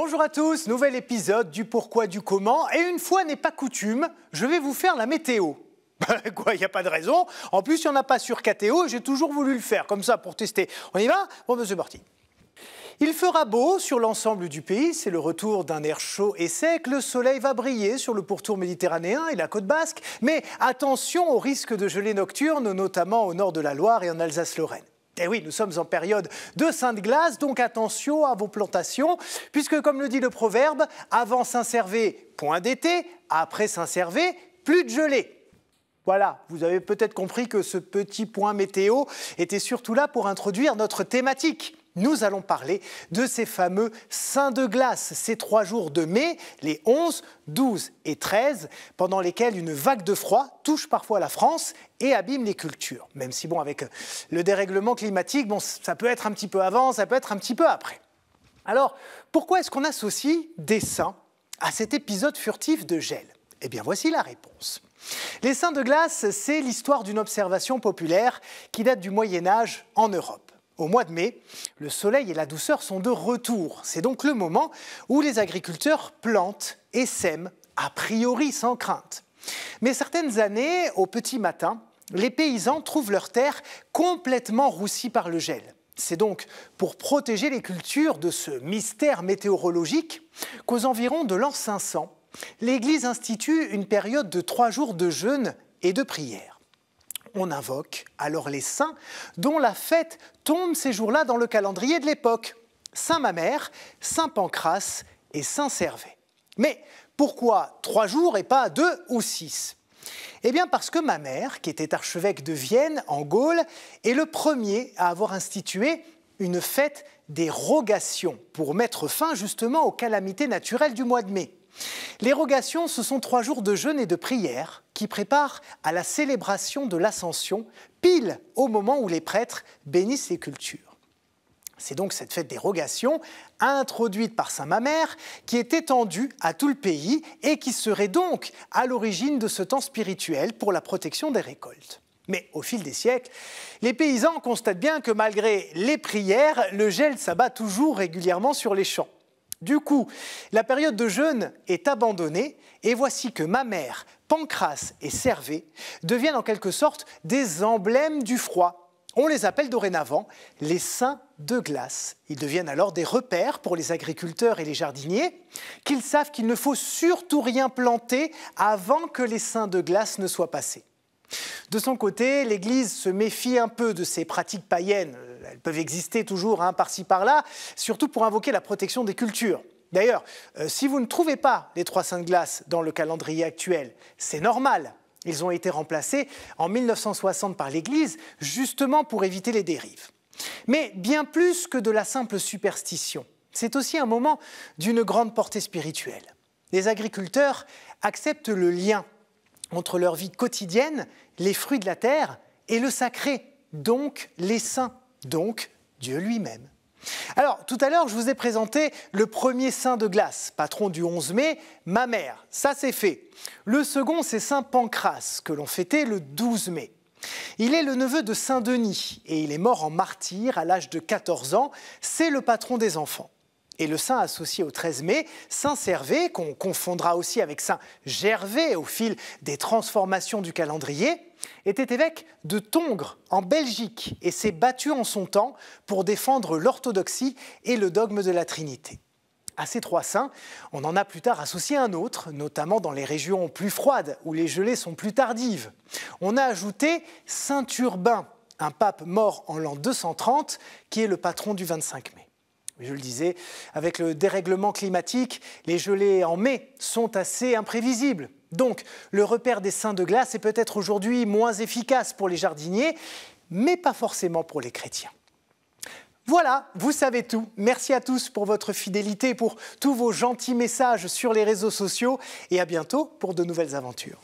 Bonjour à tous, nouvel épisode du pourquoi du comment. Et une fois n'est pas coutume, je vais vous faire la météo. Quoi, il n'y a pas de raison. En plus, il n'y en a pas sur KTO et j'ai toujours voulu le faire, comme ça, pour tester. On y va? Bon, ben c'est parti. Il fera beau sur l'ensemble du pays, c'est le retour d'un air chaud et sec. Le soleil va briller sur le pourtour méditerranéen et la côte basque. Mais attention au risque de gelée nocturne, notamment au nord de la Loire et en Alsace-Lorraine. Et oui, nous sommes en période de Sainte-Glace, donc attention à vos plantations, puisque comme le dit le proverbe, avant Saint-Servais, point d'été, après Saint-Servais, plus de gelée. Voilà, vous avez peut-être compris que ce petit point météo était surtout là pour introduire notre thématique. Nous allons parler de ces fameux saints de glace, ces 3 jours de mai, les 11, 12 et 13, pendant lesquels une vague de froid touche parfois la France et abîme les cultures. Même si, bon, avec le dérèglement climatique, bon, ça peut être un petit peu avant, ça peut être un petit peu après. Alors, pourquoi est-ce qu'on associe des saints à cet épisode furtif de gel? Eh bien, voici la réponse. Les saints de glace, c'est l'histoire d'une observation populaire qui date du Moyen-Âge en Europe. Au mois de mai, le soleil et la douceur sont de retour. C'est donc le moment où les agriculteurs plantent et sèment, a priori sans crainte. Mais certaines années, au petit matin, les paysans trouvent leur terre complètement roussie par le gel. C'est donc pour protéger les cultures de ce mystère météorologique qu'aux environs de l'an 500, l'Église institue une période de 3 jours de jeûne et de prière. On invoque alors les saints dont la fête tombe ces jours-là dans le calendrier de l'époque. Saint Mamère, Saint Pancrace et Saint Servais. Mais pourquoi 3 jours et pas 2 ou 6? Eh bien parce que Mamère, qui était archevêque de Vienne en Gaule, est le premier à avoir institué une fête des rogations pour mettre fin justement aux calamités naturelles du mois de mai. Les rogations, ce sont 3 jours de jeûne et de prière qui préparent à la célébration de l'Ascension, pile au moment où les prêtres bénissent les cultures. C'est donc cette fête des rogations, introduite par saint Mamère, qui est étendue à tout le pays et qui serait donc à l'origine de ce temps spirituel pour la protection des récoltes. Mais au fil des siècles, les paysans constatent bien que malgré les prières, le gel s'abat toujours régulièrement sur les champs. Du coup, la période de jeûne est abandonnée et voici que Mamère, Pancrace et Servais deviennent en quelque sorte des emblèmes du froid. On les appelle dorénavant les saints de glace. Ils deviennent alors des repères pour les agriculteurs et les jardiniers, qu'ils savent qu'il ne faut surtout rien planter avant que les saints de glace ne soient passés. De son côté, l'Église se méfie un peu de ces pratiques païennes. Elles peuvent exister toujours par-ci par-là, surtout pour invoquer la protection des cultures. D'ailleurs, si vous ne trouvez pas les 3 saints de glace dans le calendrier actuel, c'est normal. Ils ont été remplacés en 1960 par l'Église, justement pour éviter les dérives. Mais bien plus que de la simple superstition, c'est aussi un moment d'une grande portée spirituelle. Les agriculteurs acceptent le lien entre leur vie quotidienne, les fruits de la terre, et le sacré, donc les saints, donc Dieu lui-même. Alors, tout à l'heure, je vous ai présenté le premier saint de glace, patron du 11 mai, Mamère. Ça, c'est fait. Le second, c'est saint Pancrace, que l'on fêtait le 12 mai. Il est le neveu de saint Denis, et il est mort en martyr à l'âge de 14 ans. C'est le patron des enfants. Et le saint associé au 13 mai, saint Servais, qu'on confondra aussi avec saint Gervais au fil des transformations du calendrier, était évêque de Tongres, en Belgique, et s'est battu en son temps pour défendre l'orthodoxie et le dogme de la Trinité. À ces 3 saints, on en a plus tard associé un autre, notamment dans les régions plus froides, où les gelées sont plus tardives. On a ajouté saint Urbain, un pape mort en l'an 230, qui est le patron du 25 mai. Je le disais, avec le dérèglement climatique, les gelées en mai sont assez imprévisibles. Donc, le repère des saints de glace est peut-être aujourd'hui moins efficace pour les jardiniers, mais pas forcément pour les chrétiens. Voilà, vous savez tout. Merci à tous pour votre fidélité, pour tous vos gentils messages sur les réseaux sociaux et à bientôt pour de nouvelles aventures.